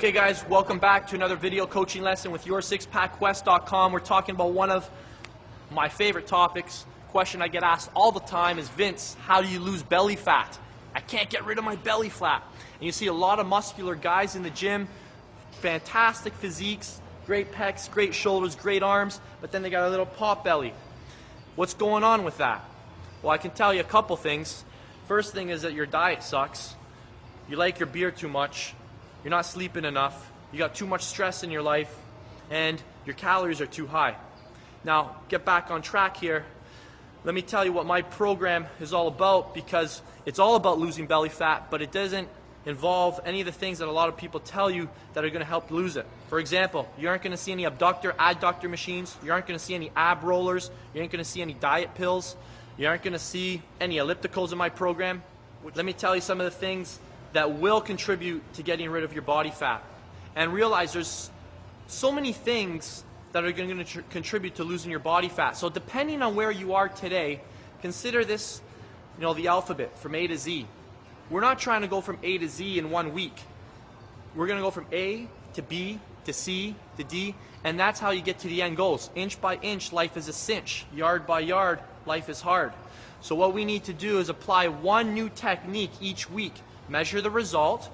Okay guys, welcome back to another video coaching lesson with YourSixPackQuest.com. We're talking about one of my favorite topics. Question I get asked all the time is, Vince, how do you lose belly fat? I can't get rid of my belly fat. And you see a lot of muscular guys in the gym, fantastic physiques, great pecs, great shoulders, great arms, but then they got a little pot belly. What's going on with that? Well, I can tell you a couple things. First thing is that your diet sucks. You like your beer too much. You're not sleeping enough. You got too much stress in your life, and your calories are too high. Now, get back on track here. Let me tell you what my program is all about, because it's all about losing belly fat, but it doesn't involve any of the things that a lot of people tell you that are going to help lose it. For example, you aren't going to see any abductor, adductor machines. You aren't going to see any ab rollers. You aren't going to see any diet pills. You aren't going to see any ellipticals in my program. Let me tell you some of the things that will contribute to getting rid of your body fat. And realize there's so many things that are going to contribute to losing your body fat. So depending on where you are today, consider this, the alphabet from A to Z. We're not trying to go from A to Z in 1 week. We're going to go from A to B to C to D, and that's how you get to the end goals. Inch by inch, life is a cinch. Yard by yard, life is hard. So what we need to do is apply one new technique each week. Measure the result,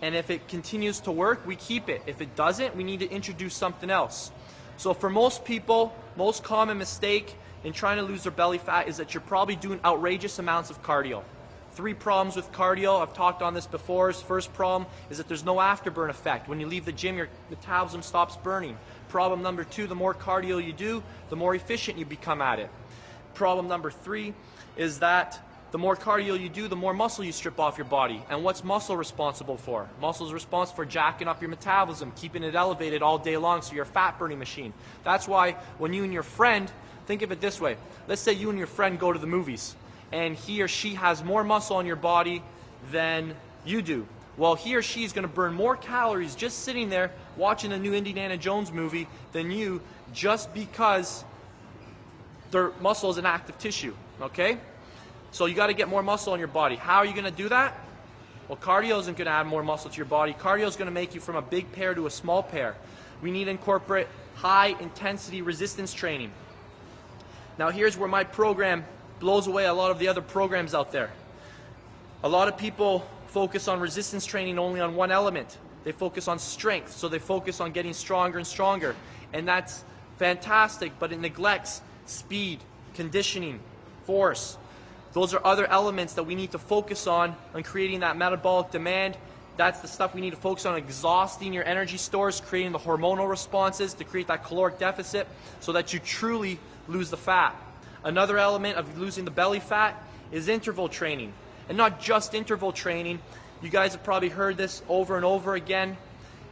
and if it continues to work, we keep it. If it doesn't, we need to introduce something else. So for most people, most common mistake in trying to lose their belly fat is that you're probably doing outrageous amounts of cardio. 3 problems with cardio, I've talked on this before. First problem is that there's no afterburn effect. When you leave the gym, your metabolism stops burning. Problem number 2, the more cardio you do, the more efficient you become at it. Problem number 3 is that the more cardio you do, the more muscle you strip off your body. And what's muscle responsible for? Muscle is responsible for jacking up your metabolism, keeping it elevated all day long, so you're a fat burning machine. That's why when you and your friend, think of it this way. Let's say you and your friend go to the movies, and he or she has more muscle on your body than you do. Well, he or she is going to burn more calories just sitting there watching the new Indiana Jones movie than you, just because their muscle is an active tissue, okay? So you got to get more muscle on your body. How are you going to do that? Well, cardio isn't going to add more muscle to your body. Cardio is going to make you from a big pair to a small pair. We need to incorporate high intensity resistance training. Now here's where my program blows away a lot of the other programs out there. A lot of people focus on resistance training only on one element. They focus on strength, so they focus on getting stronger and stronger. And that's fantastic, but it neglects speed, conditioning, force. Those are other elements that we need to focus on creating that metabolic demand. That's the stuff we need to focus on, exhausting your energy stores, creating the hormonal responses to create that caloric deficit so that you truly lose the fat. Another element of losing the belly fat is interval training. And not just interval training. You guys have probably heard this over and over again,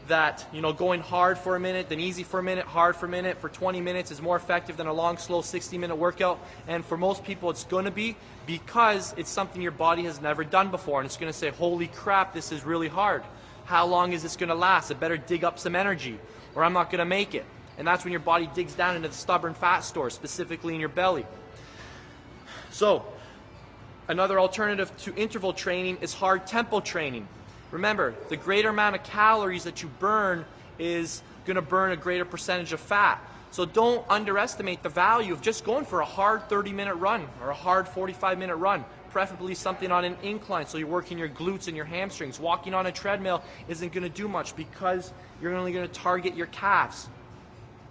that going hard for a minute, then easy for a minute, hard for a minute, for 20 minutes is more effective than a long, slow 60-minute workout. And for most people it's going to be, because it's something your body has never done before, and it's going to say, holy crap, this is really hard. How long is this going to last? I better dig up some energy, or I'm not going to make it. And that's when your body digs down into the stubborn fat stores, specifically in your belly. So another alternative to interval training is hard tempo training. Remember, the greater amount of calories that you burn is going to burn a greater percentage of fat. So don't underestimate the value of just going for a hard 30-minute run or a hard 45-minute run, preferably something on an incline so you're working your glutes and your hamstrings. Walking on a treadmill isn't going to do much because you're only going to target your calves.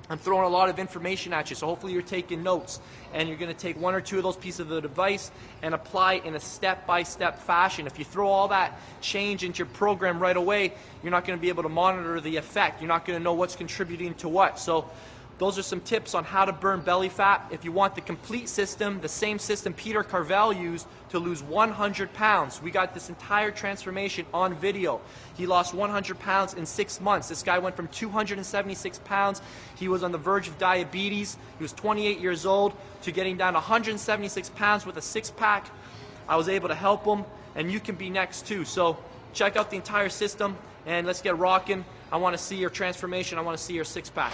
I'm throwing a lot of information at you, so hopefully you're taking notes, and you're going to take 1 or 2 of those pieces of the advice and apply it in a step-by-step fashion. If you throw all that change into your program right away, you're not going to be able to monitor the effect. You're not going to know what's contributing to what. So those are some tips on how to burn belly fat. If you want the complete system, the same system Peter Carvel used to lose 100 pounds, we got this entire transformation on video. He lost 100 pounds in 6 months. This guy went from 276 pounds, he was on the verge of diabetes, he was 28 years old, to getting down 176 pounds with a 6-pack. I was able to help him, and you can be next too. So check out the entire system, and let's get rocking. I want to see your transformation. I want to see your 6-pack.